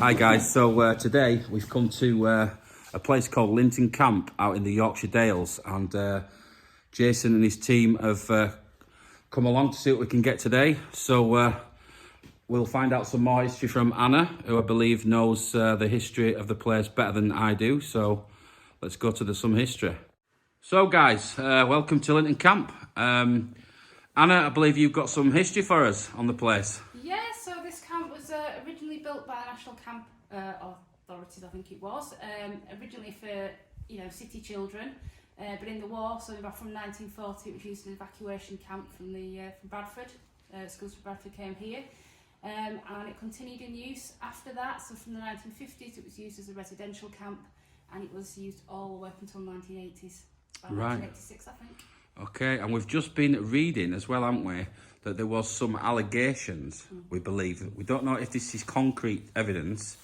Hi guys, so today we've come to a place called Linton Camp out in the Yorkshire Dales, and Jason and his team have come along to see what we can get today. So we'll find out some more history from Anna, who I believe knows the history of the place better than I do. So let's go to some history. So guys, welcome to Linton Camp. Anna, I believe you've got some history for us on the place. Yeah, so this camp was originally built by the National Camp Authorities, I think it was, originally for, city children, but in the war, so from 1940, it was used as an evacuation camp from Bradford. Schools from Bradford came here, and it continued in use after that. So from the 1950s, it was used as a residential camp, and it was used all the way up until 1980s, about 1986, I think. Okay, and we've just been reading as well, haven't we, that there was some allegations, we believe. We don't know if this is concrete evidence,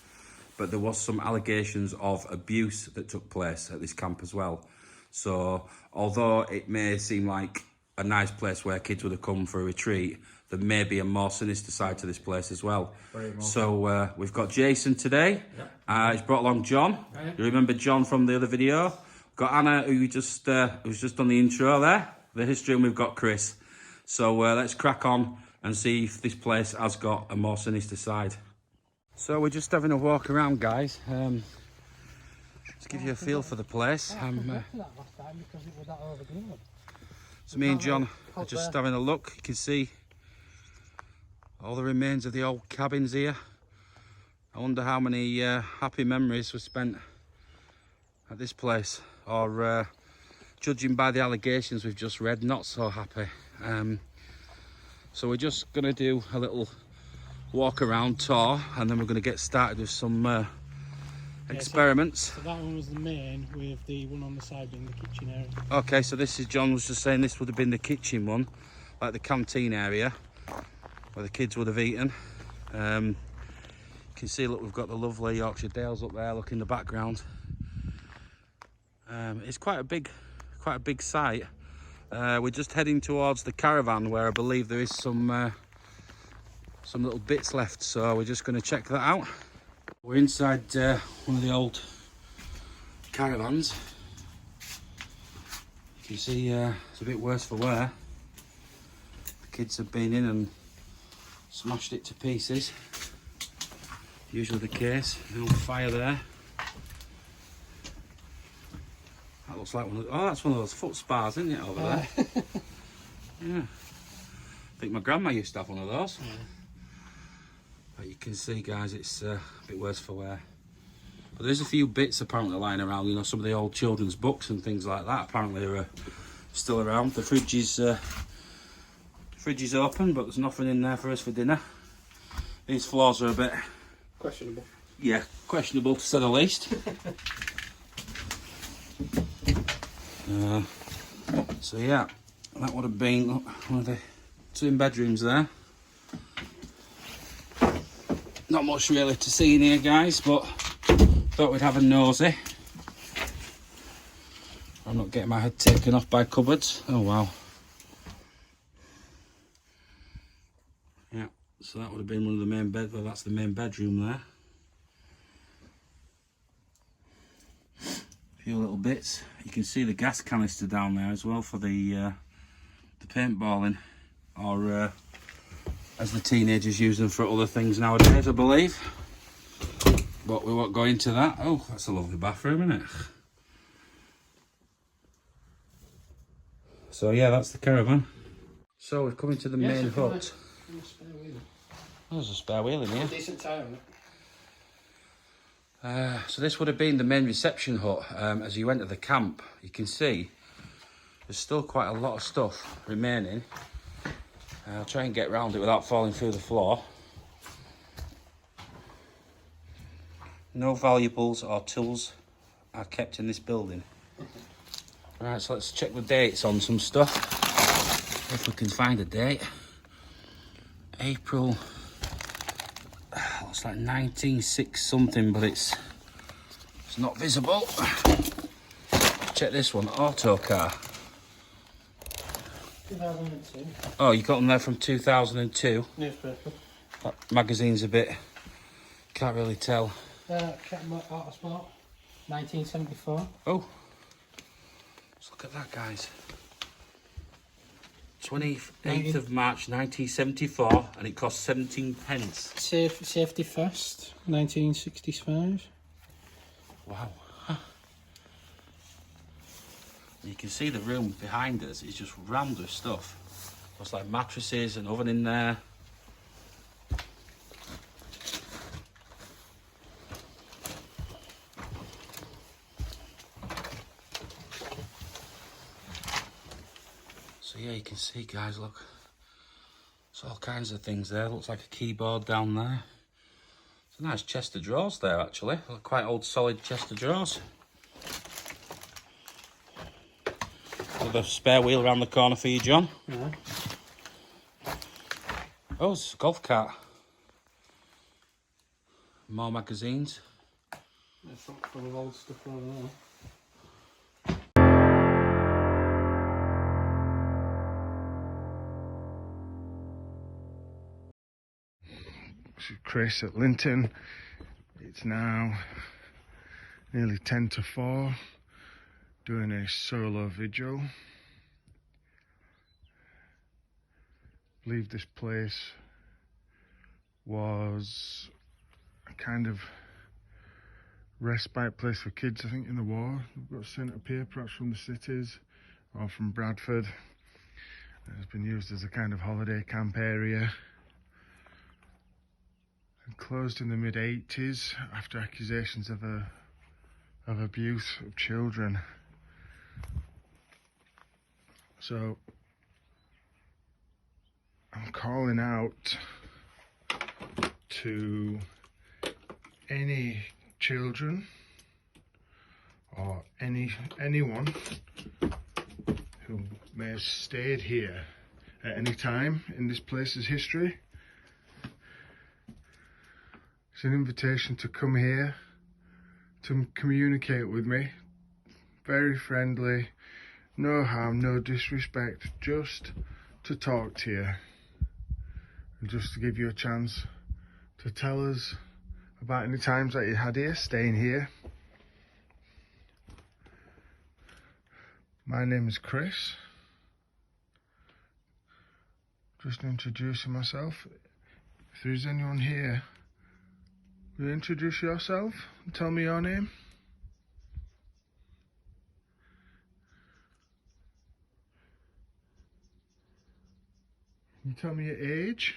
but there was some allegations of abuse that took place at this camp as well. So, although it may seem like a nice place where kids would have come for a retreat, there may be a more sinister side to this place as well. So, we've got Jason today. Yep. He's brought along John. Right. You remember John from the other video? Got Anna, who's just done the intro there, the history, and we've got Chris. So let's crack on and see if this place has got a more sinister side. So we're just having a walk around, guys. To give you a feel for the place. So me and John are just having a look. You can see all the remains of the old cabins here. I wonder how many happy memories were spent at this place, or judging by the allegations we've just read, not so happy. So we're just going to do a little walk around tour, and then we're going to get started with some experiments. So that one was the main, with the one on the side being the kitchen area. Okay, so this is, John was just saying, this would have been the kitchen one, like the canteen area where the kids would have eaten. You can see, look, we've got the lovely Yorkshire Dales up there, look in the background. It's quite a big site. We're just heading towards the caravan, where I believe there is some little bits left, so we're just going to check that out. We're inside one of the old caravans. You can see it's a bit worse for wear. The kids have been in and smashed it to pieces. Usually the case. An old fire there. That looks like one of, that's one of those foot spas, isn't it, over there? Yeah. I think my grandma used to have one of those. Yeah. But you can see, guys, it's a bit worse for wear. But there's a few bits apparently lying around, some of the old children's books and things like that apparently are still around. The fridge is open, but there's nothing in there for us for dinner. These floors are a bit... questionable. Yeah, questionable to say the least. So yeah, that would have been one of the twin bedrooms there. Not much really to see in here, guys, but thought we'd have a nosy. I'm not getting my head taken off by cupboards. Oh wow. Yeah, so that would have been one of the main bed. Well, that's the main bedroom there. Few little bits. You can see the gas canister down there as well for the paintballing, or as the teenagers use them for other things nowadays, I believe. But we won't go into that. Oh, that's a lovely bathroom, isn't it? So yeah, that's the caravan. So we're coming to the main hut. Oh, there's a spare wheel in here. Decent tire on it. So this would have been the main reception hut. As you enter the camp, you can see there's still quite a lot of stuff remaining. I'll try and get around it without falling through the floor. No valuables or tools are kept in this building. Right, so let's check the dates on some stuff, if we can find a date. April... It's like 196 something, but it's not visible. Check this one, auto car. 2002. Oh, you got them there from 2002. Newspaper. That magazine's a bit Can't really tell. Autosport, 1974. Oh, let's look at that, guys. 28th of March 1974, and it cost 17 pence. Safety First, 1965. Wow. You can see the room behind us is just rammed with stuff. There's like mattresses, an oven in there. So yeah, you can see, guys, look. There's all kinds of things there. Looks like a keyboard down there. It's a nice chest of drawers there, actually. Quite old, solid chest of drawers. Another spare wheel around the corner for you, John. Yeah. Oh, it's a golf cart. More magazines. There's something full of old stuff over there. This is Chris at Linton. It's now nearly 10 to 4, doing a solo vigil. I believe this place was a kind of respite place for kids, I think, in the war. We've got sent up here, perhaps from the cities or from Bradford. It's been used as a kind of holiday camp area. Closed in the mid-80s after accusations of abuse of children. So I'm calling out to any children or anyone who may have stayed here at any time in this place's history. It's an invitation to come here, to communicate with me. Very friendly, no harm, no disrespect, just to talk to you. And just to give you a chance to tell us about any times that you had here, staying here. My name is Chris. Just introducing myself. If there is anyone here, will you introduce yourself and tell me your name? Can you tell me your age?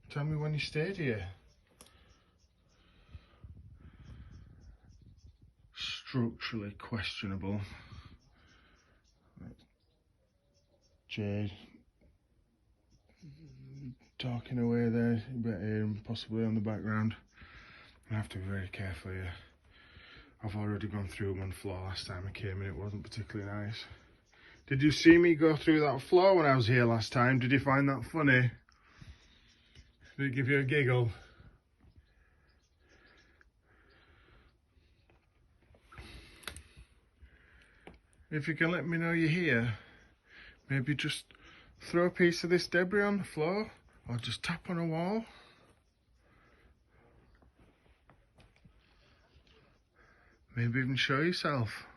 Tell me when you stayed here. Structurally questionable. Jade talking away there, you better hear him possibly on the background. I have to be very careful here. I've already gone through one floor last time I came and it wasn't particularly nice. Did you see me go through that floor when I was here last time? Did you find that funny? Did it give you a giggle? If you can let me know you're here, maybe just throw a piece of this debris on the floor or just tap on a wall. Maybe even show yourself.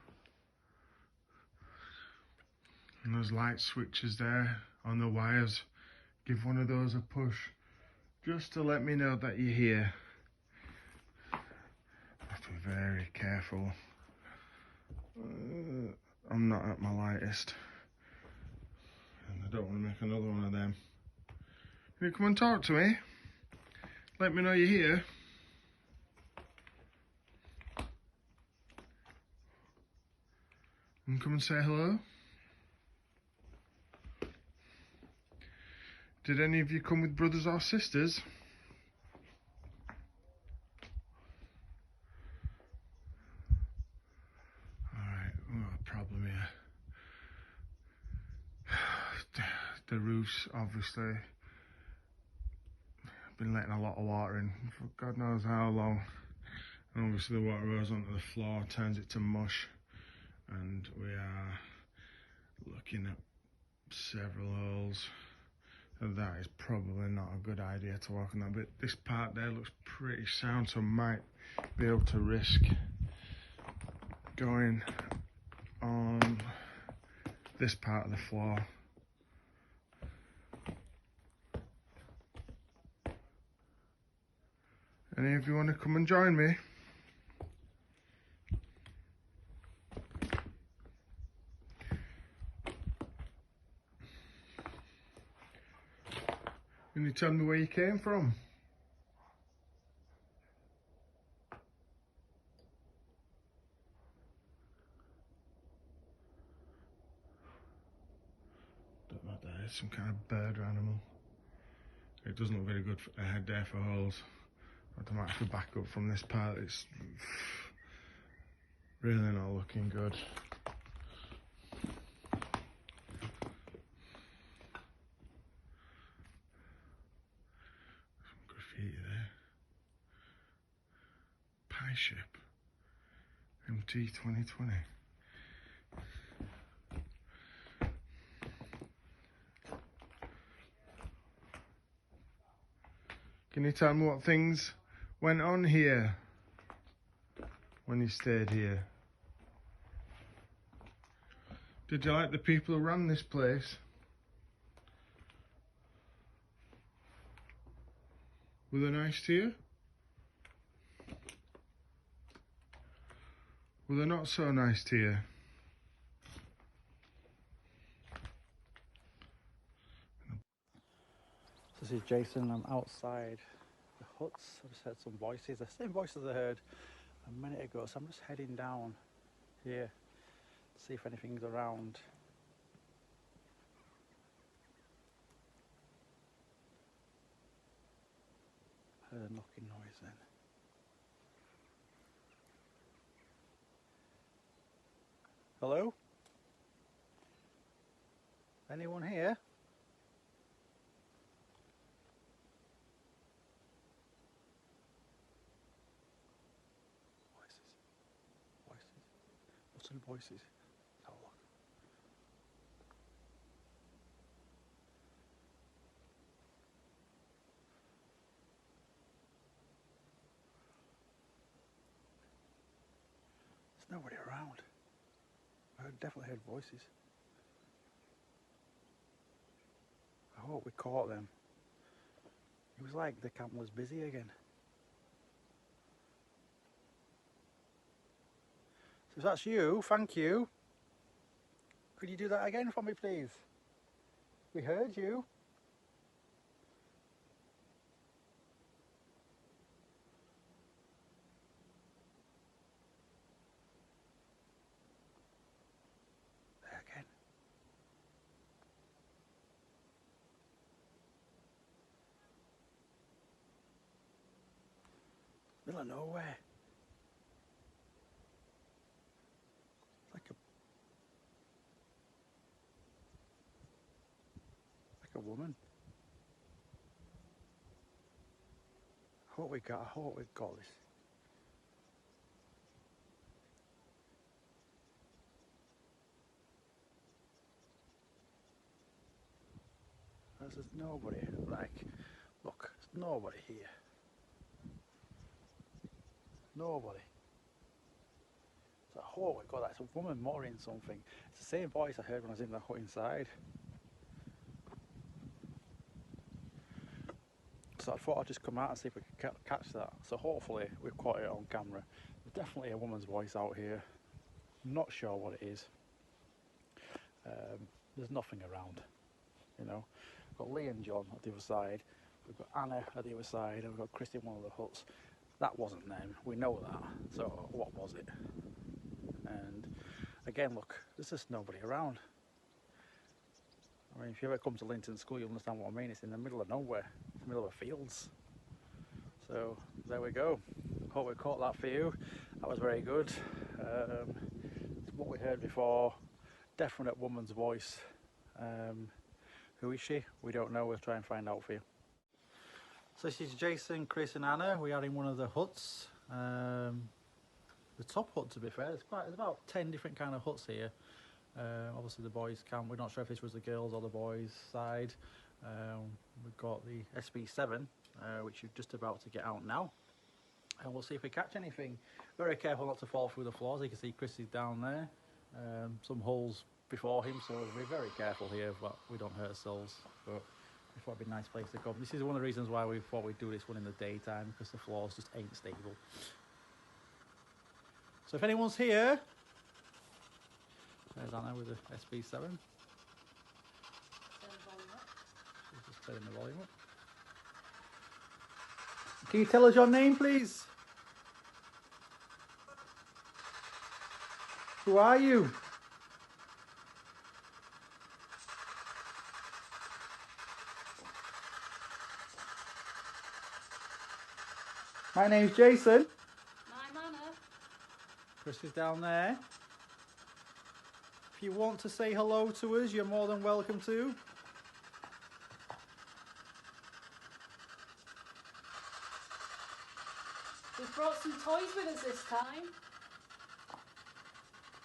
And those light switches there on the wires, give one of those a push just to let me know that you're here. I have to be very careful. I'm not at my lightest. And I don't want to make another one of them. Can you come and talk to me? Let me know you're here. And come and say hello. Did any of you come with brothers or sisters? Alright, we've got a problem here. The roof's obviously been letting a lot of water in for God knows how long. And obviously the water goes onto the floor, turns it to mush. and we are looking at several holes, and that is probably not a good idea to walk on that bit. This part there looks pretty sound, so I might be able to risk going on this part of the floor. Any of you want to come and join me? Can you tell me where you came from? Don't know what that is, some kind of bird or animal. It doesn't look very good ahead there for holes. I might have to back up from this part. It's really not looking good. Some graffiti there. Pie ship. MT 2020. Can you tell me what things went on here when you stayed here? Did you like the people who ran this place? Were they nice to you? Were they not so nice to you? This is Jason. I'm outside the huts. I just heard some voices, the same voices I heard a minute ago, so I'm just heading down here to see if anything's around. I heard a knocking noise then. Hello? Anyone here? Voices. Voices. Let's have a look. There's nobody around. Definitely heard voices. I hope we caught them. It was like the camp was busy again. So if that's you, thank you. Could you do that again for me, please? We heard you. There again. Middle of nowhere. Like a woman. I hope we got this. There's nobody, like, look, there's nobody here. Nobody. So I hope we got that. It's a woman muttering something. It's the same voice I heard when I was in the hut inside. So I thought I'd just come out and see if we could catch that. So hopefully we've caught it on camera. There's definitely a woman's voice out here. Not sure what it is. There's nothing around, you know. We've got Lee and John at the other side. We've got Anna at the other side. And we've got Chris in one of the huts. That wasn't them. We know that. So what was it? And again, look, there's just nobody around. I mean, if you ever come to Linton School, you'll understand what I mean. It's in the middle of nowhere, in the middle of fields. So there we go. Hope we caught that for you. That was very good. What we heard before, definite woman's voice. Who is she? We don't know. We'll try and find out for you. So this is Jason, Chris and Anna. We are in one of the huts. the top hut, to be fair. There's about 10 different kind of huts here. Obviously the boys camp, we're not sure if this was the girls or the boys side. We've got the SB7, which is just about to get out now. And we'll see if we catch anything. Very careful not to fall through the floors. You can see Chris is down there. Some holes before him, so we'll be very careful here but we don't hurt ourselves. But we thought it'd be a nice place to come. This is one of the reasons why we thought we'd do this one in the daytime, because the floors just ain't stable. So if anyone's here, there's Anna with the SB7. She's just turning the volume up. Can you tell us your name, please? Who are you? My name's Jason. I'm Anna. Chris is down there. If you want to say hello to us, you're more than welcome to. We've brought some toys with us this time.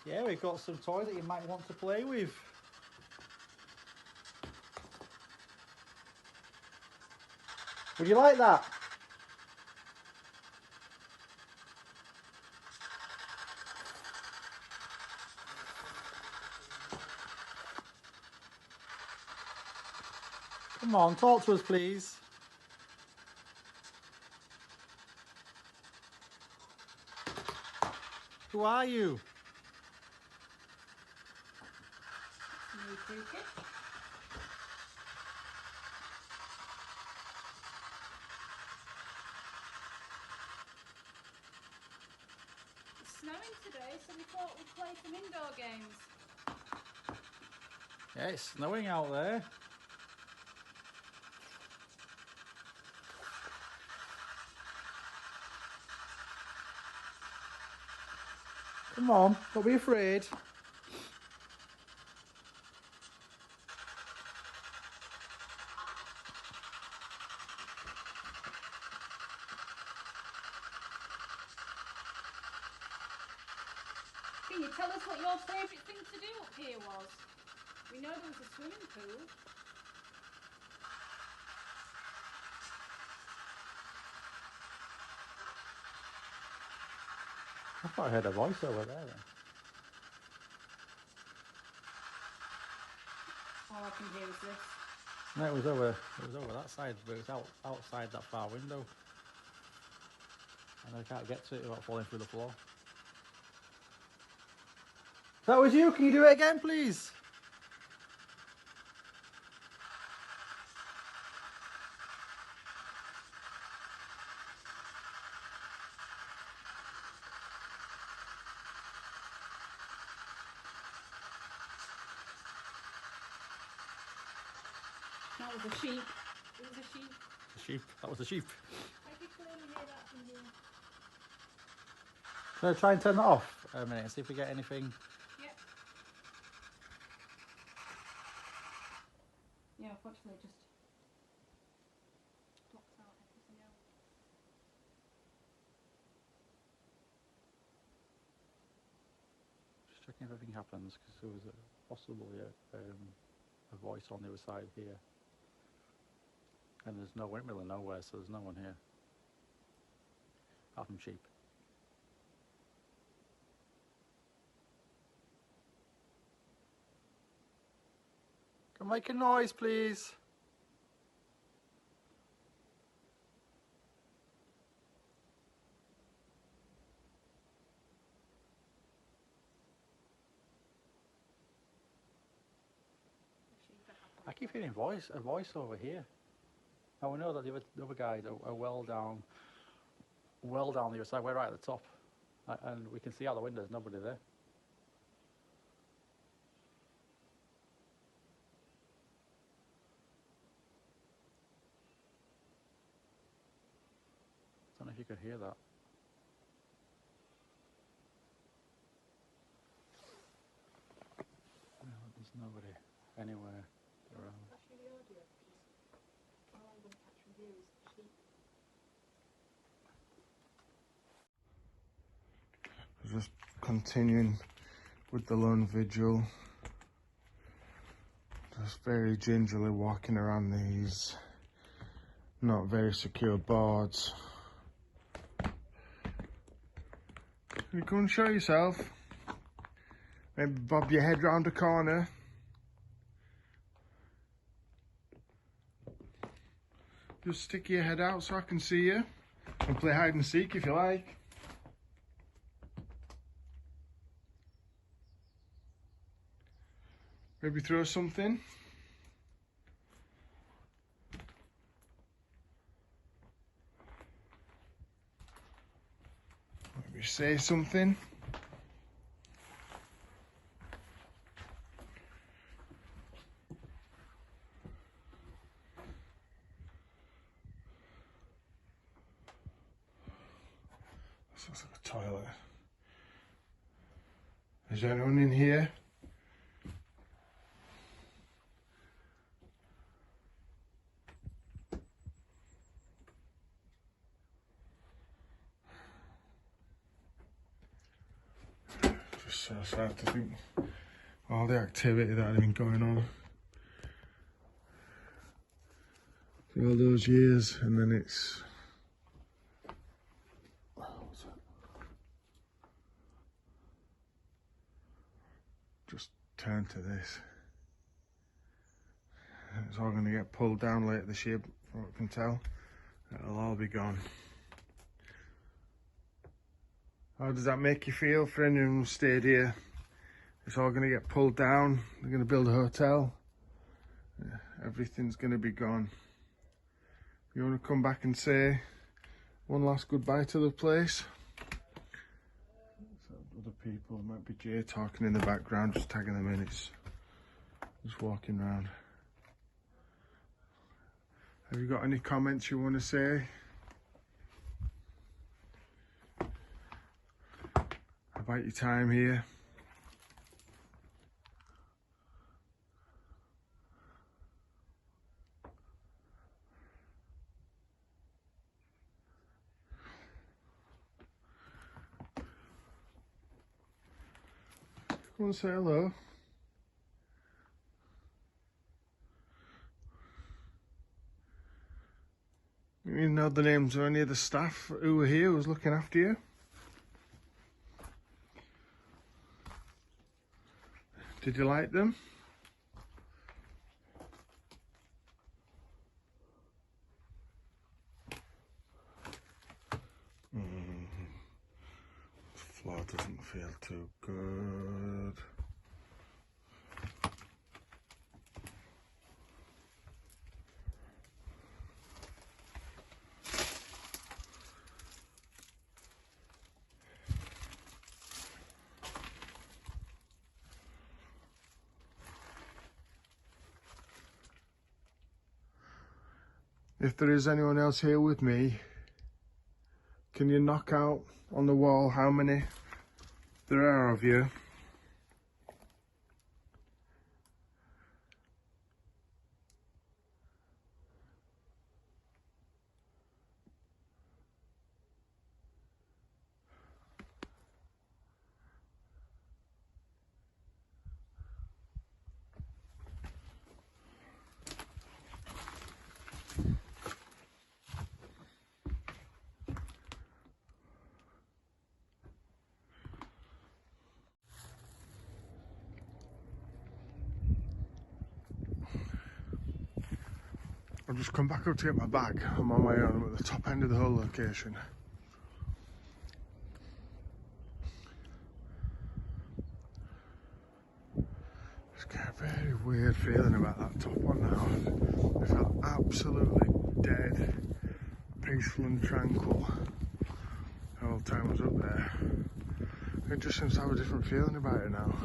Yeah, we've got some toys that you might want to play with. Would you like that? Come on, talk to us, please. Who are you? Me too, kid. It's snowing today, so we thought we'd play some indoor games. Yeah, it's snowing out there. Come on, don't be afraid. Can you tell us what your favourite thing to do up here was? We know there was a swimming pool. I thought I heard a voice over there then. All I can hear is this. No, it was over that side, but it was outside that far window. And I can't get to it without falling through the floor. If that was you, can you do it again, please? That was a sheep. It was a sheep. The sheep. That was the sheep. I could clearly hear that from here. So try and turn that off a minute and see if we get anything. Yep. Yeah, unfortunately it just blocked out everything else. Just checking if everything happens, because there was possibly a voice on the other side here. And there's no windmill in nowhere, so there's no one here. Apart from sheep. Can make a noise, please. I keep hearing a voice over here. Now we know that the other guys are well down the other side. We're right at the top, and we can see out the window. There's nobody there. Don't know if you could hear that. No, there's nobody anywhere around. Just continuing with the lone vigil. Just very gingerly walking around these not very secure boards. You go and show yourself. Maybe bob your head round a corner. Just stick your head out so I can see you. And play hide and seek if you like. Maybe throw something. Maybe say something. This looks like a toilet. Is there anyone in here? Just so sad to think all the activity that had been going on for all those years, and then it's just turned to this. It's all going to get pulled down later this year, from what I can tell. It'll all be gone. How does that make you feel for anyone who stayed here? It's all going to get pulled down. They're going to build a hotel. Everything's going to be gone. You want to come back and say one last goodbye to the place? So other people, might be Jay talking in the background, just tagging them in. It's just walking around. Have you got any comments you want to say about your time here? Come and say hello. You know the names of any of the staff who were here, who was looking after you? Did you like them? The floor doesn't feel too good. If there is anyone else here with me, can you knock out on the wall how many there are of you? I've just come back up to get my bag. I'm on my own. I'm at the top end of the whole location. Just get a very weird feeling about that top one now. I felt absolutely dead, peaceful and tranquil the whole time I was up there. It just seems to have a different feeling about it now.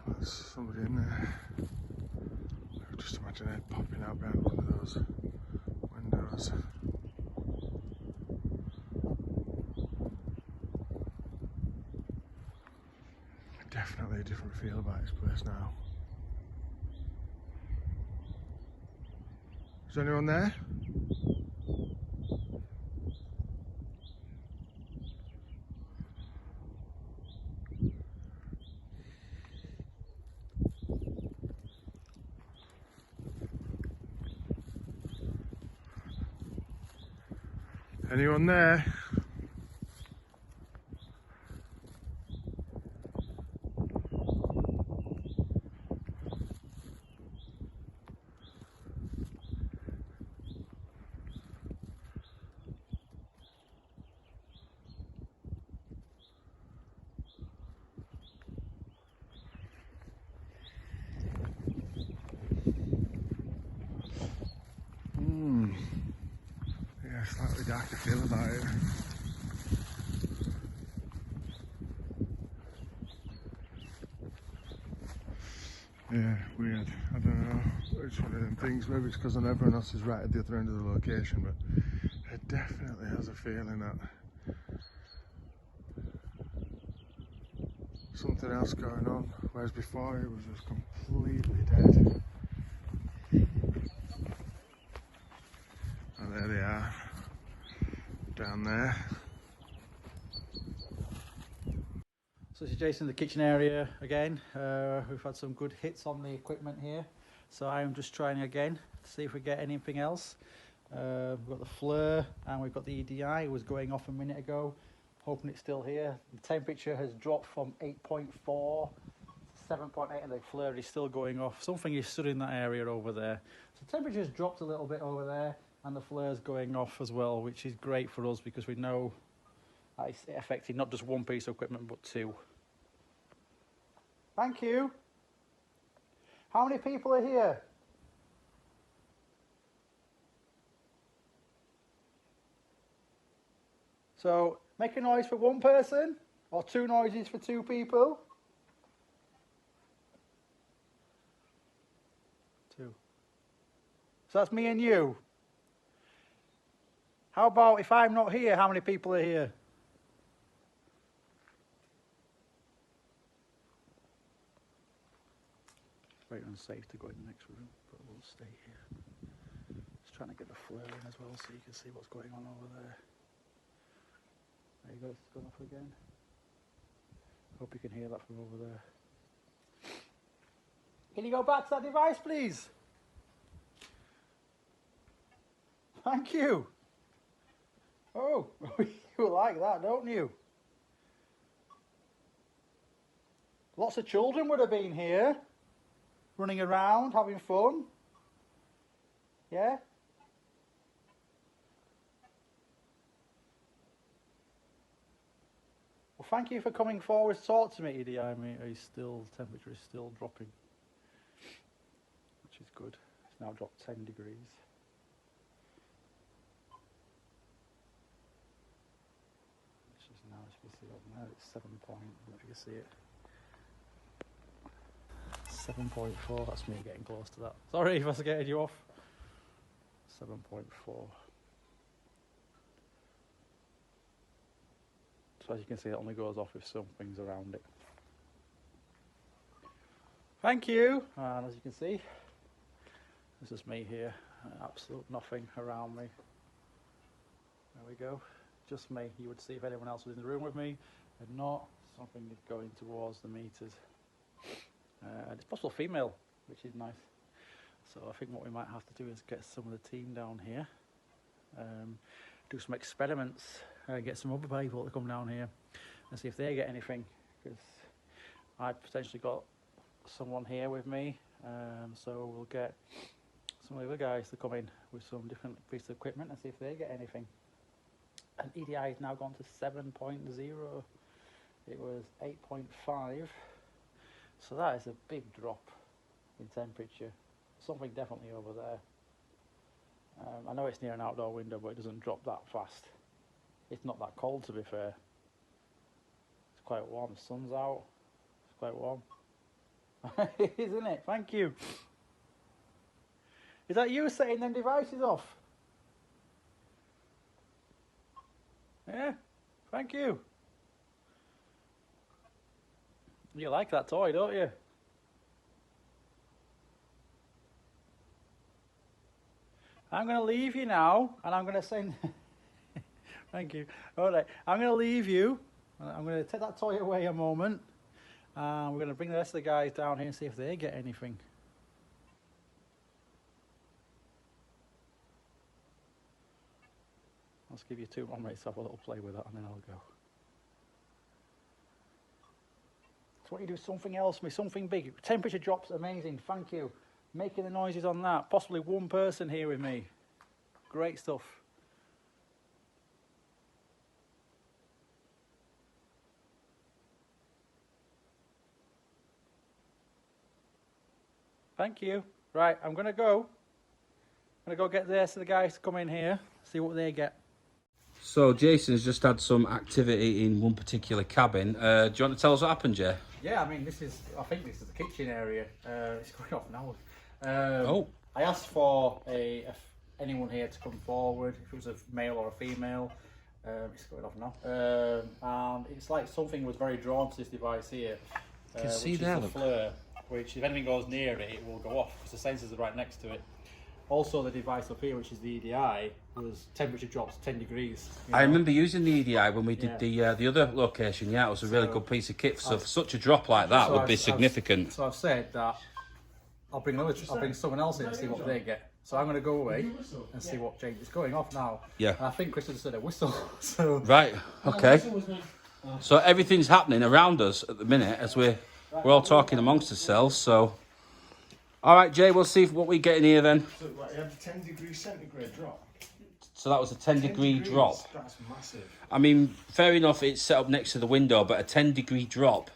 There's somebody in there. I could just imagine it popping out behind one of those windows. Definitely a different feel about this place now. Is anyone there? Anyone there? Yeah, slightly darker feel about it. Yeah, weird. I don't know. It's one of them things. Maybe it's because everyone else is right at the other end of the location, but it definitely has a feeling that something else going on, whereas before it was just completely dead. And there they are, down there. So this is Jason in the kitchen area again. We've had some good hits on the equipment here. So I'm just trying again to see if we get anything else. We've got the flare and we've got the EDI. It was going off a minute ago. Hoping it's still here. The temperature has dropped from 8.4 to 7.8 and the flare is still going off. Something is stood in that area over there. So the temperature's dropped a little bit over there and the flare's going off as well, which is great for us because we know that it's affecting not just one piece of equipment but two. Thank you. How many people are here? So, make a noise for one person, or two noises for two people. Two. So that's me and you. How about if I'm not here, how many people are here? Very unsafe to go in the next room, but we'll stay here. Just trying to get the flare in as well so you can see what's going on over there. There you go, it's gone off again. Hope you can hear that from over there. Can you go back to that device, please? Thank you. Oh, you like that, don't you? Lots of children would have been here, running around, having fun. Yeah? Well, thank you for coming forward to talk to me, EDI. Temperature is still dropping, which is good. It's now dropped 10 degrees. Which is now, as you can see up there, it's 7 point, if you can see it. 7.4, that's me getting close to that. Sorry if I was getting you off. 7.4. So as you can see, it only goes off if something's around it. Thank you. And as you can see, this is me here. Absolute nothing around me. There we go. Just me. You would see if anyone else was in the room with me. If not, something is going towards the meters. It's possible female, which is nice. So I think what we might have to do is get some of the team down here, do some experiments, get some other people to come down here and see if they get anything, because I've potentially got someone here with me, so we'll get some of the other guys to come in with some different pieces of equipment and see if they get anything. And EDI has now gone to 7.0. It was 8.5. So that is a big drop in temperature. Something definitely over there. I know it's near an outdoor window, but it doesn't drop that fast. It's not that cold, to be fair. It's quite warm. The sun's out. It's quite warm. Isn't it? Thank you. Is that you setting them devices off? Yeah. Thank you. You like that toy, don't you? I'm going to leave you now, and I'm going to send... Thank you. All right, I'm going to leave you. I'm going to take that toy away a moment. We're going to bring the rest of the guys down here and see if they get anything. I'll just give you 2 more minutes to have a little play with that, and then I'll go. So what you do is something else, something big. Temperature drops, amazing, thank you. Making the noises on that. Possibly one person here with me. Great stuff. Thank you. Right, I'm going to go. I'm going to go get the rest of the guys to come in here, see what they get. So Jason's just had some activity in one particular cabin. Do you want to tell us what happened, Jay? Yeah, I mean, I think this is the kitchen area. It's going off now. I asked for anyone here to come forward, if it was a male or a female. It's going off now. And it's like something was very drawn to this device here. You can see which there, is the look. flare, which if anything goes near it, it will go off because the sensors are right next to it. Also, the device up here, which is the EDI, was temperature drops 10 degrees. I remember using the EDI when we did the other location. Yeah, it was a really good piece of kit. So such a drop like that would be significant. So I've said that I'll bring someone else in and see what they get. So I'm going to go away and see what changes. It's going off now. Yeah. And I think Chris has said a whistle. So Right. Okay. So everything's happening around us at the minute as we're all talking amongst ourselves. So, all right, Jay, we'll see what we get in here then. So like, you had a 10 degree centigrade drop. So that was a 10-degree drop. That's massive. I mean, fair enough, it's set up next to the window, but a 10-degree drop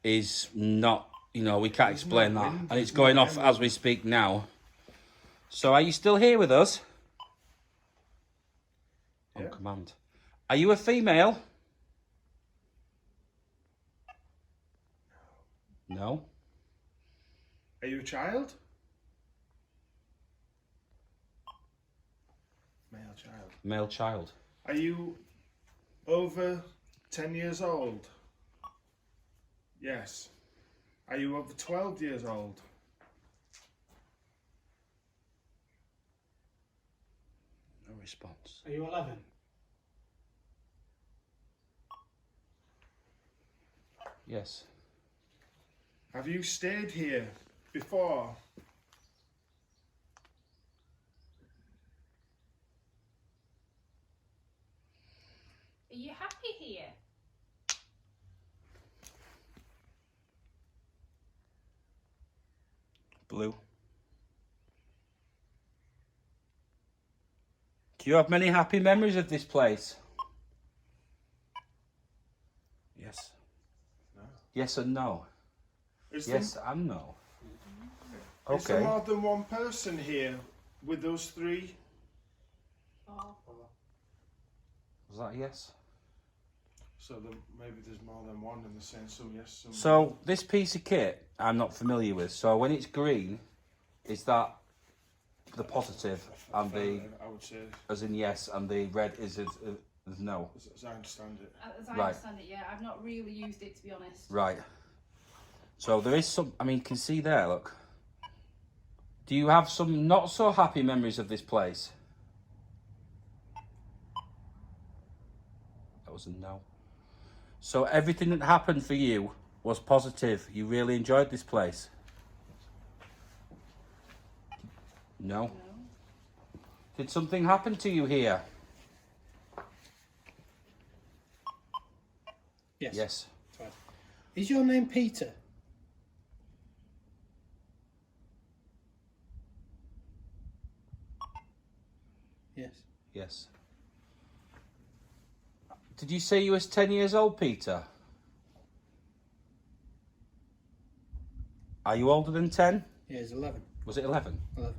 is not, you know, we can't explain that. And it's going off as we speak now. So are you still here with us? On command. Are you a female? No. Are you a child? Male child. Male child. Are you over 10 years old? Yes. Are you over 12 years old? No response. Are you 11? Yes. Have you stayed here before? Are you happy here? Blue. Do you have many happy memories of this place? Yes. No. Yes and no. Is Yes and no. Is there Okay. more than one person here with those three? Oh. Was that a yes? So maybe there's more than one in the same. So yes. Some So this piece of kit I'm not familiar with. So when it's green, is that the positive and the I would say, as in yes and the red is no? as I understand it. As I Right. understand it, yeah. I've not really used it, to be honest. Right. So there is some. I mean, you can see there. Look. Do you have some not so happy memories of this place? That was a no. So everything that happened for you was positive. You really enjoyed this place? No. No. Did something happen to you here? Yes. Yes. Fine. Is your name Peter? Yes. Yes. Did you say you was 10 years old, Peter? Are you older than 10? Yeah, he's 11. Was it 11? 11.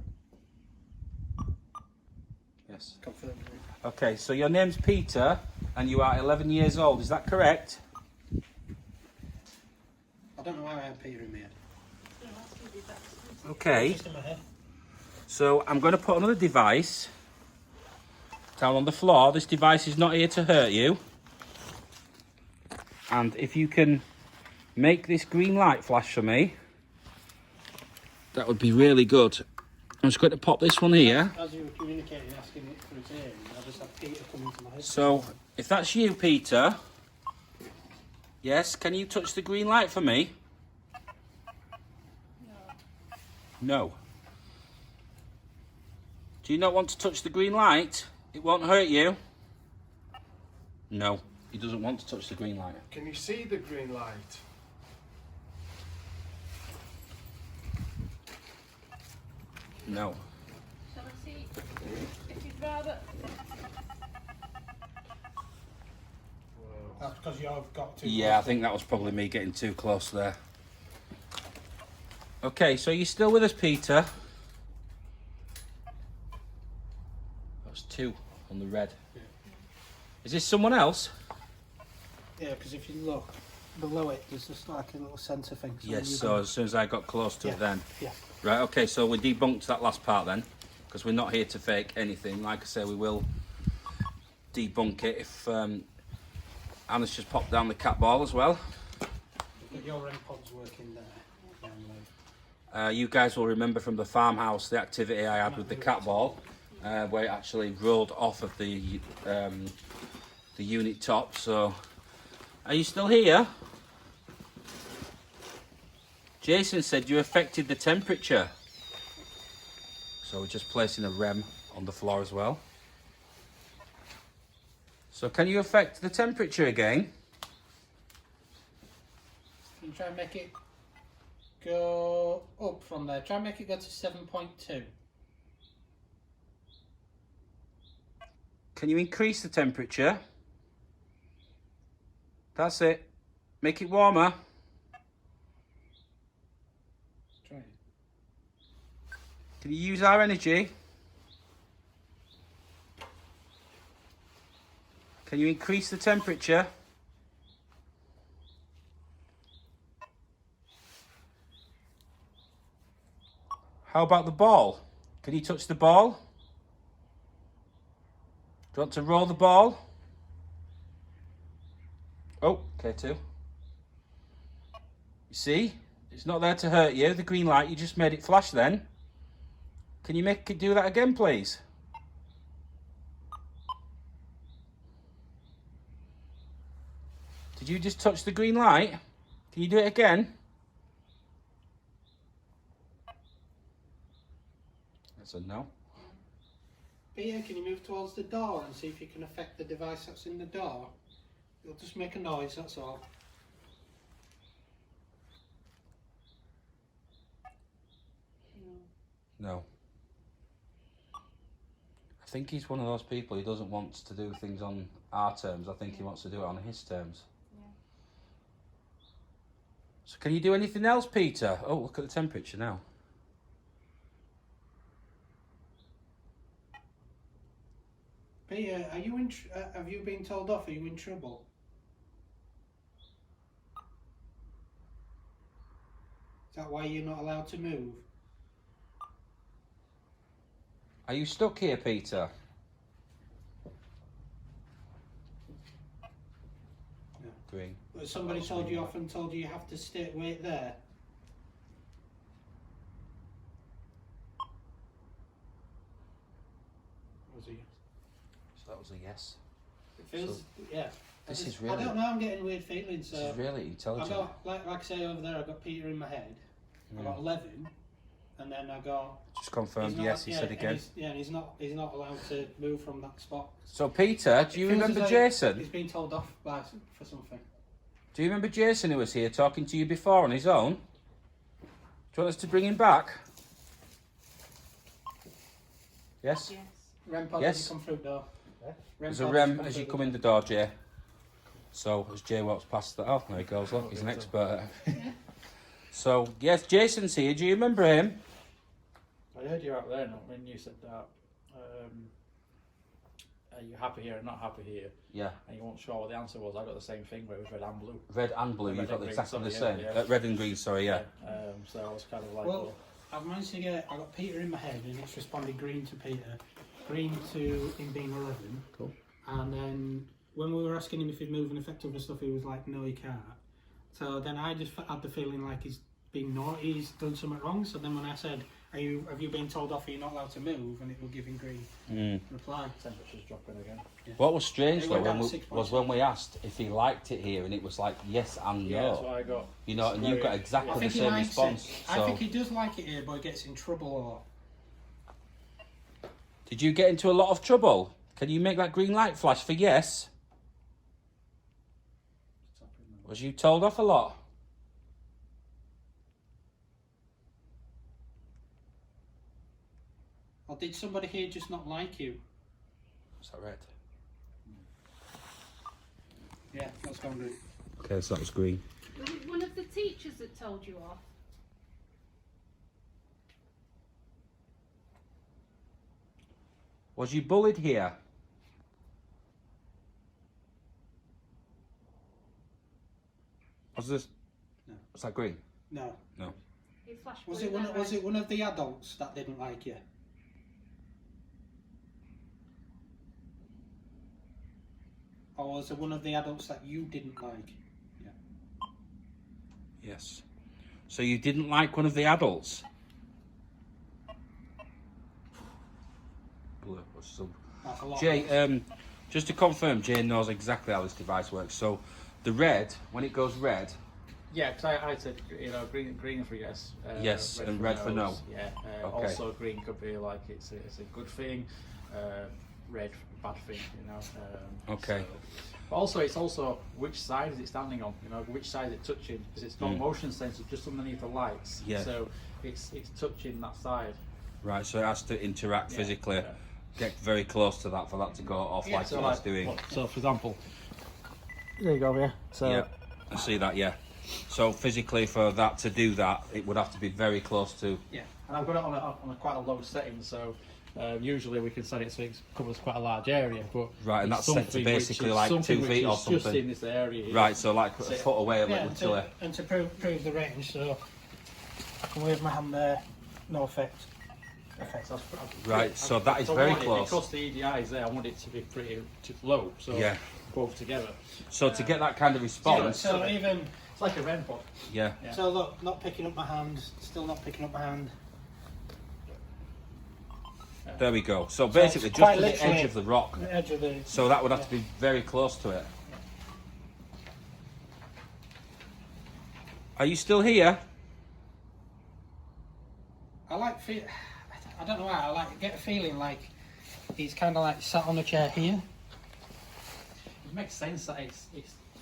Yes. Confirmed. Okay, so your name's Peter and you are 11 years old, is that correct? I don't know why I have Peter in my head. Okay, Just in my head. so I'm going to put another device down on the floor. This device is not here to hurt you. And if you can make this green light flash for me, that would be really good. I'm just going to pop this one here. As you were communicating, asking it for its hearing, I just had Peter come into my head. So, if that's you, Peter, yes, can you touch the green light for me? No. Do you not want to touch the green light? It won't hurt you. No, he doesn't want to touch the green light. Can you see the green light? No. Shall I see if you'd rather? That's because you've got to. Yeah, I think that was probably me getting too close there. Okay, so you're still with us, Peter? That's 2 on the red. Yeah. Is this someone else? Yeah, because if you look below it, there's just like a little centre thing. Yes, so as soon as I got close to it then. Yeah. Right, okay, so we debunked that last part then, because we're not here to fake anything. Like I say, we will debunk it if Anna's just popped down the cat ball as well. But your REM pod's working there. You guys will remember from the farmhouse the activity I had with the cat ball, where it actually rolled off of the unit top. So, are you still here? Jason said you affected the temperature. So we're just placing a REM on the floor as well. So can you affect the temperature again? Can you try and make it go up from there? Try and make it go to 7.2. Can you increase the temperature? That's it. Make it warmer. Try it. Can you use our energy? Can you increase the temperature? How about the ball? Can you touch the ball? Do you want to roll the ball? Oh, K2. You see? It's not there to hurt you, the green light. You just made it flash then. Can you make it do that again, please? Did you just touch the green light? Can you do it again? That's a no. Peter, can you move towards the door and see if you can affect the device that's in the door? It'll just make a noise, that's all. No. I think he's one of those people who doesn't want to do things on our terms. I think he wants to do it on his terms. Yeah. So can you do anything else, Peter? Oh, look at the temperature now. Peter, are you in? Have you been told off? Are you in trouble? Is that why you're not allowed to move? Are you stuck here, Peter? No. Green. But somebody told you off and told you have to wait there. Was he? So that was a yes. It feels, So, yeah. this is I really- don't know. I'm getting weird feelings. This is really I intelligent. got like I say over there. I got Peter in my head. I got 11, and then I got. Just confirmed, he's not- yes, he said and again. he's not allowed to move from that spot. So, Peter, do you It feels remember as though Jason? He's been told off for something. Do you remember Jason who was here talking to you before on his own? Do you want us to bring him back? Yes? Yes. REM pod Yes. as you come through the door. There's a REM as you come in the door, Jay. So, as Jay walks past the... Oh, there he goes, look, he's an expert. So, yes, Jason's here. Do you remember him? I heard you out there when you said that. Are you happy here and not happy here? Yeah. And you weren't sure what the answer was. I got the same thing where it was red and blue. Red and blue, Red you've got and green, exactly the sorry, same. yeah. Red and green, sorry, yeah. So I was kind of like, Well, I've managed to get. I got Peter in my head, and it's responded green to Peter, green to him being 11. Cool. And then when we were asking him if he'd move and affect other stuff, he was like, "No, he can't." So then I just had the feeling like he's being naughty, he's done something wrong. So then when I said, Have you been told off you're not allowed to move and it will give him green? Reply. Temperature's dropping again. What was strange It though went down to was 6.6. when we asked if he liked it here, and it was like yes and Yeah, that's no. what I got. You know, and you got exactly I the think he same likes response. it. So, I think he does like it here, but he gets in trouble a lot. did you get into a lot of trouble? Can you make that green light flash for yes? Was you told off a lot? Or did somebody here just not like you? Is that red? Yeah, that's gone green. Okay, so that was green. Was it one of the teachers that told you off? Was you bullied here? Was this? No. Was that green? No. No. It flashed Was blue it one? then Was red. it one of the adults that didn't like you? Or was it one of the adults that you didn't like? Yes. So you didn't like one of the adults? Blue. So, That's a lot. Jay, just to confirm, Jay knows exactly how this device works. So the red, when it goes red, Yeah, because I said, green for yes. Yes, and red for no. Yeah. Okay. Also, green could be like it's a good thing. Red, bad thing. Okay. But also, it's also which side is it standing on? Which side is it touching? Because it's got motion sensor just underneath the lights. Yeah. So it's touching that side. right, so it has to interact Yeah, physically, yeah. get very close to that for that to go off Yeah, like so it was doing. So, for example, there you go. Yeah. So Yeah, I see that, yeah. So physically for that to do that, it would have to be very close to... Yeah. And I've got it on a quite a low setting, so usually we can set it so it covers quite a large area. But Right, and it's that's set to something basically which is like 2 something feet which or is Just something. in this area. Here. Right, so like a That's it. foot away a Yeah, little till and to prove the range, so I can wave my hand there, no effect. So Right, so that is I very want it, close. because the EDI is there, I want it to be pretty low, so Yeah. both together. So to get that kind of response, So even It's like a REM pod. yeah. Yeah. so, look, not picking up my hand, still not picking up my hand. There we go. So basically it's just quite to the literally edge of the rock. The edge of the. So that would have to be very close to it. Are you still here? I don't know why, get a feeling like he's kind of like sat on a chair here. It makes sense that it's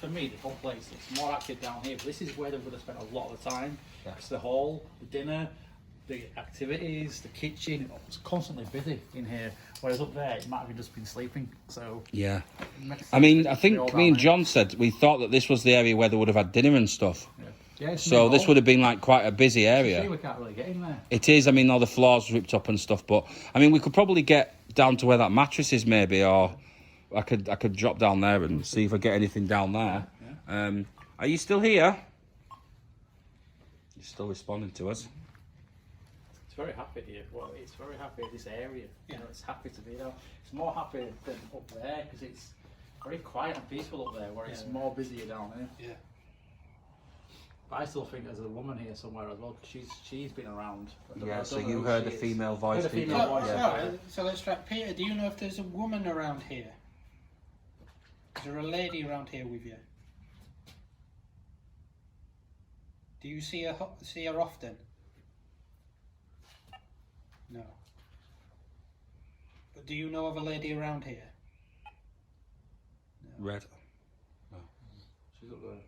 for me the whole place. It's more active down here, but this is where they're going to spend a lot of the time. Yeah. It's the hall, the dinner, the activities, the kitchen. It's constantly busy in here. Whereas up there, it might have just been sleeping. So Yeah. it makes I sense mean, for I it to be all think me down and here. John said we thought that this was the area where they would have had dinner and stuff. Yeah, it's So main this hall. would have been like quite a busy See, area. we can't really get in there. It is. I mean, all the floors ripped up and stuff. But I mean, we could probably get down to where that mattress is, maybe, or I could drop down there and see if I get anything down there. Are you still here? You're still responding to us. It's very happy here. Well, it's very happy in this area. Yeah. It's happy to be there. It's more happy than up there because it's very quiet and peaceful up there, where it's Yeah. more busier down here. Yeah. But I still think there's a woman here somewhere as well, because she's been around. I don't Yeah. know So who you she heard the is. female voice. Heard a didn't you? female voice, Yeah. So let's try. Peter, do you know if there's a woman around here? Is there a lady around here with you? Do you see her often? No. But do you know of a lady around here? Red. She's up there.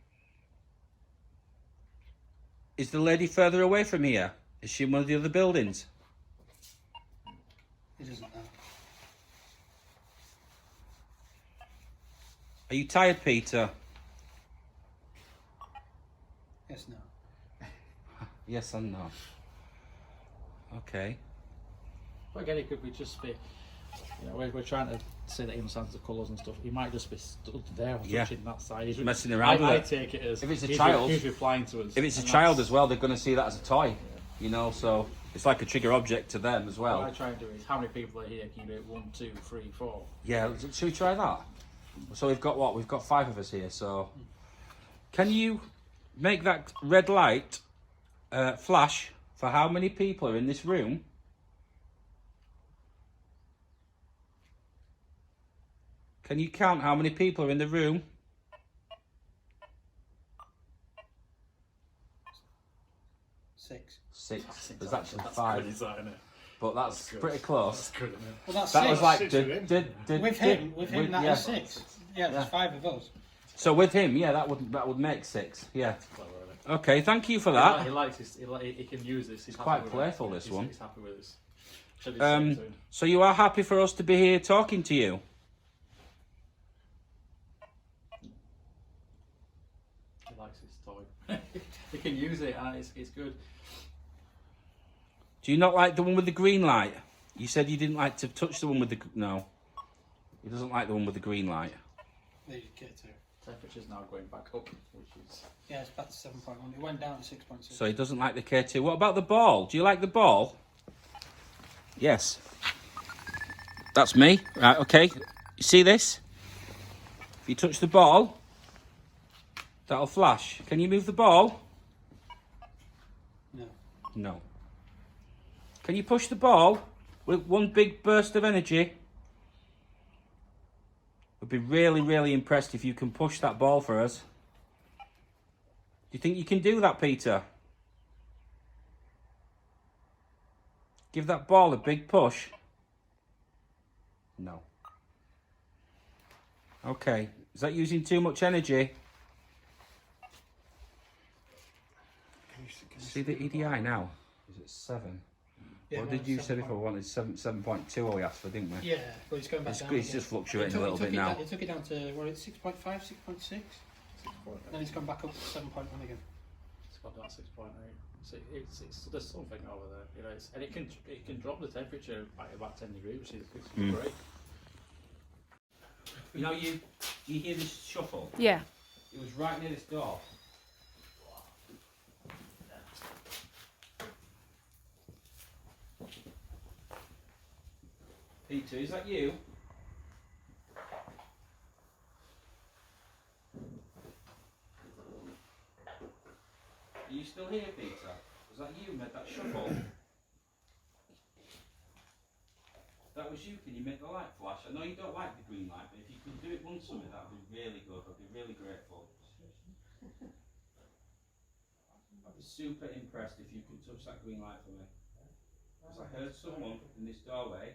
Is the lady further away from here? Is she in one of the other buildings? He doesn't know. Are you tired, Peter? Yes, no. Yes and no. Okay. But again, it could be just be, we're trying to say that he understands the colours and stuff. He might just be stood there Yeah. touching that side. He's Messing around with I it. take it as If it's a he's child- he's replying to us. If it's a and child that's- as well, they're going to see that as a toy. You know, so it's like a trigger object to them as What I well. try and do is how many people are here? Can you do it? 1, 2, 3, 4? Yeah, should we try that? So we've got what? We've got 5 of us here, so... Can you make that red light flash For how many people are in this room? Can you count how many people are in the room? 6. 6. There's actually 5. Good, isn't it? But that's Good. pretty close. That's good, isn't it? Well, that's That 6. was like... Six with him. with him, that yeah. is 6. Yeah, there's 5 of us. So with him, yeah, that would make 6. Yeah. Clever, isn't it? Okay, thank you for He that. likes this. He can use this. He's happy quite with playful, it. this one. He's happy with this. Should do the same soon. So you are happy for us to be here talking to you? He likes his toy. He can use it, and it's good. Do you not like the one with the green light? You said you didn't like to touch the one with the... No. He doesn't like the one with the green light. There you get to. Temperature's now going back up, which is... Yeah, it's back to 7.1. It went down to 6.6. So he doesn't like the K2. What about the ball? Do you like the ball? Yes. That's me. Right, okay. You see this? If you touch the ball, that'll flash. Can you move the ball? No. No. Can you push the ball with one big burst of energy? I'd be really, really impressed if you can push that ball for us. Do you think you can do that, Peter? Give that ball a big push. No. Okay. Is that using too much energy? See the EDI now? Is it 7? Yeah, What did you say before? Wanted 7.2 we asked for, didn't we? Yeah, but it's going back It's, down. it's again. just fluctuating It a little took bit it now. It took it down to, what, it's 6.5, 6.6? Then it's gone back up to 7.1 again. It's got that 6.8. So it's there's something over there, you know. And it can drop the temperature by about 10 degrees, which is great. You know, you hear this shuffle? Yeah. It was right near this door. Peter, is that you? Are you still here, Peter? Was that you made that shuffle? That was you. Can you make the light flash? I know you don't like the green light, but if you could do it once for me, that would be really good. I'd be really grateful. I'd be super impressed if you could touch that green light for me. Because I heard someone in this doorway,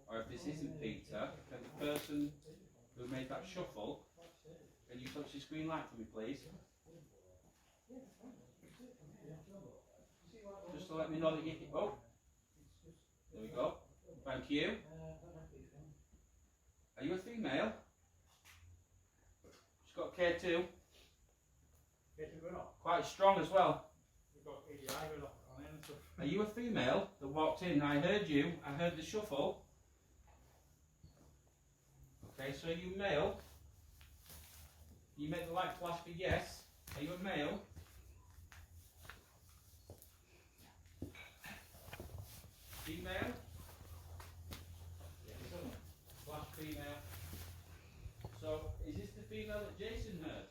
or if this isn't Peter, can the person who made that shuffle, can you touch this green light for me, please? Just to let me know that you... Oh, there we go. Thank you. Are you a female? She's got K2. Quite strong as well. Are you a female that walked in? I heard you. I heard the shuffle. Okay, so are you male? You make the light flash for yes. Are you a male? Female? Flash female. So, is this the female that Jason heard?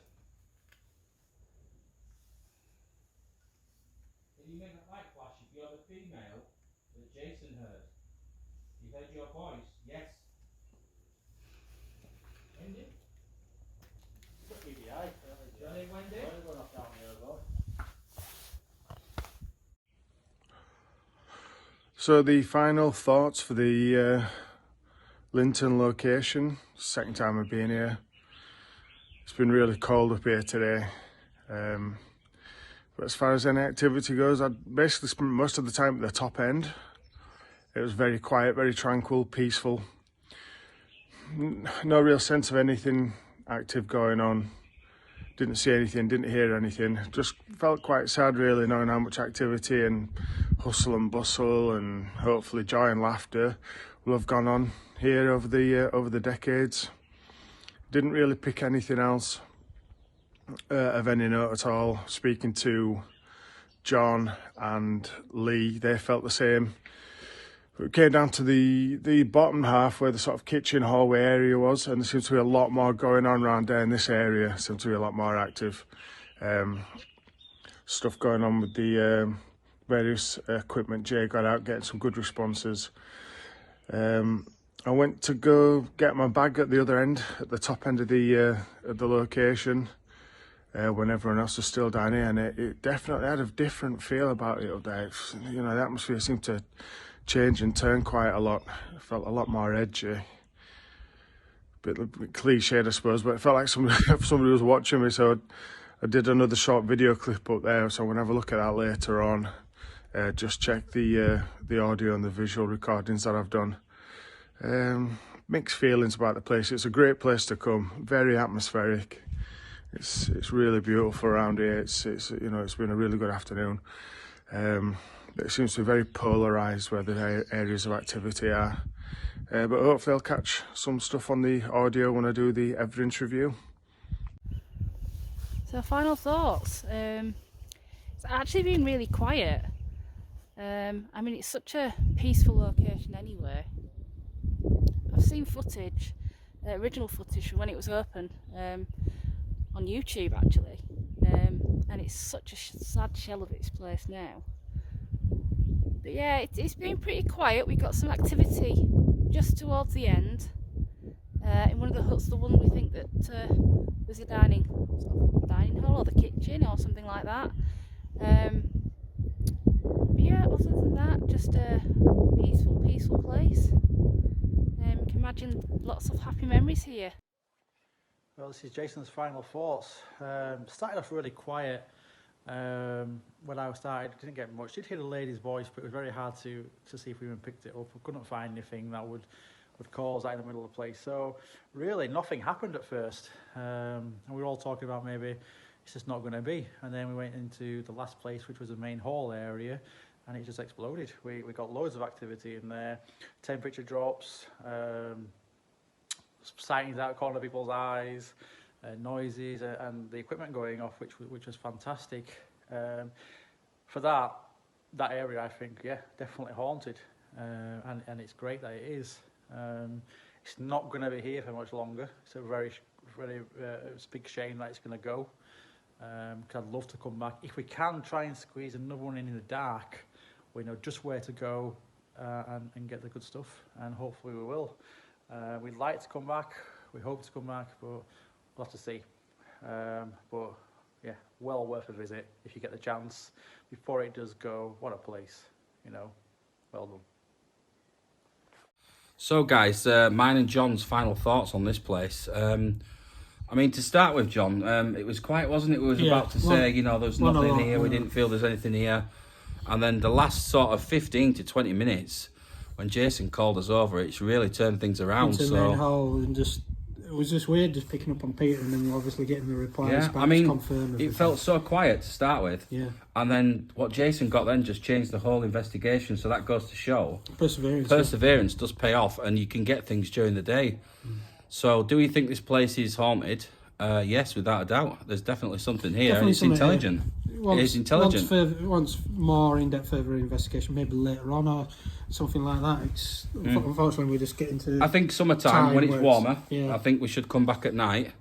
Can you make that light flash if you're the female that Jason heard? He heard your voice, yes. Wendy? Johnny, Wendy? So the final thoughts for the Linton location. Second time I've been here. It's been really cold up here today. But as far as any activity goes, I basically spent most of the time at the top end. It was very quiet, very tranquil, peaceful. No real sense of anything active going on. Didn't see anything, didn't hear anything. Just felt quite sad really, knowing how much activity and hustle and bustle and hopefully joy and laughter will have gone on here over the decades. Didn't really pick anything else of any note at all. Speaking to John and Lee, they felt the same. We came down to the bottom half where the sort of kitchen hallway area was, and there seems to be a lot more going on around there in this area. Seems to be a lot more active stuff going on with the various equipment Jay got out, getting some good responses. I went to go get my bag at the other end, at the top end of the location, when everyone else was still down here, and it definitely had a different feel about it up there. You know, the atmosphere seemed to change and turn quite a lot. It felt a lot more edgy. Bit cliched, I suppose, but it felt like somebody was watching me, so I did another short video clip up there, so I'm going to have a look at that later on. Just check the audio and the visual recordings that I've done. Mixed feelings about the place. It's a great place to come, very atmospheric. It's really beautiful around here. It's you know, it's been a really good afternoon. It seems to be very polarised where the areas of activity are. But hopefully I'll catch some stuff on the audio when I do the evidence review. So final thoughts. It's actually been really quiet. I mean, it's such a peaceful location anyway. I've seen footage, original footage from when it was open, on YouTube actually, and it's such a sad shell of its place now. But yeah, it's been pretty quiet. We got some activity just towards the end, in one of the huts, the one we think that was a dining hall or the kitchen or something like that. But yeah, other than that, just a peaceful place. You can imagine lots of happy memories here. Well, this is Jason's final thoughts. Started off really quiet. When I started, didn't get much. Did hear the lady's voice, but it was very hard to see if we even picked it up. We couldn't find anything that would cause that in the middle of the place. So really, nothing happened at first. And we were all talking about maybe it's just not going to be. And then we went into the last place, which was the main hall area, and it just exploded. We got loads of activity in there. Temperature drops, sightings out of the corner of people's eyes, noises, and the equipment going off, which was fantastic. For that area, I think, yeah, definitely haunted, and it's great that it is. It's not going to be here for much longer. It's a very it's a big shame that it's going to go. Because I'd love to come back. If we can try and squeeze another one in the dark, we know just where to go and get the good stuff, and hopefully we will. We'd like to come back. We hope to come back, but we'll have to see. But yeah, well worth a visit if you get the chance. Before it does go, what a place, you know. Well done. So guys, mine and John's final thoughts on this place. I mean, to start with, John, it was quiet, wasn't it? We was about to say, you know, there's nothing here. We didn't feel there's anything here. And then the last sort of 15 to 20 minutes, when Jason called us over, it's really turned things around. Into so the main hall, and it was just weird just picking up on Peter and then obviously getting the replies yeah, back I mean, to confirm everything. it felt so quiet to start with. Yeah. And then what Jason got then just changed the whole investigation. So that goes to show Perseverance does pay off, and you can get things during the day. So do we think this place is haunted? Yes, without a doubt. There's definitely something here. Definitely it's something intelligent. It is intelligent. Once more in-depth further investigation, maybe later on or something like that. It's unfortunately we're just getting to. I think summertime when it's warmer. Yeah. I think we should come back at night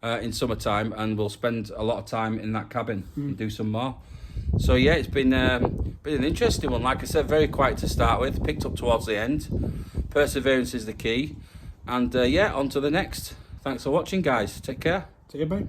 in summertime, and we'll spend a lot of time in that cabin and do some more. So yeah, it's been an interesting one. Like I said, very quiet to start with. Picked up towards the end. Perseverance is the key, and yeah, on to the next. Thanks for watching, guys. Take care. Take it back.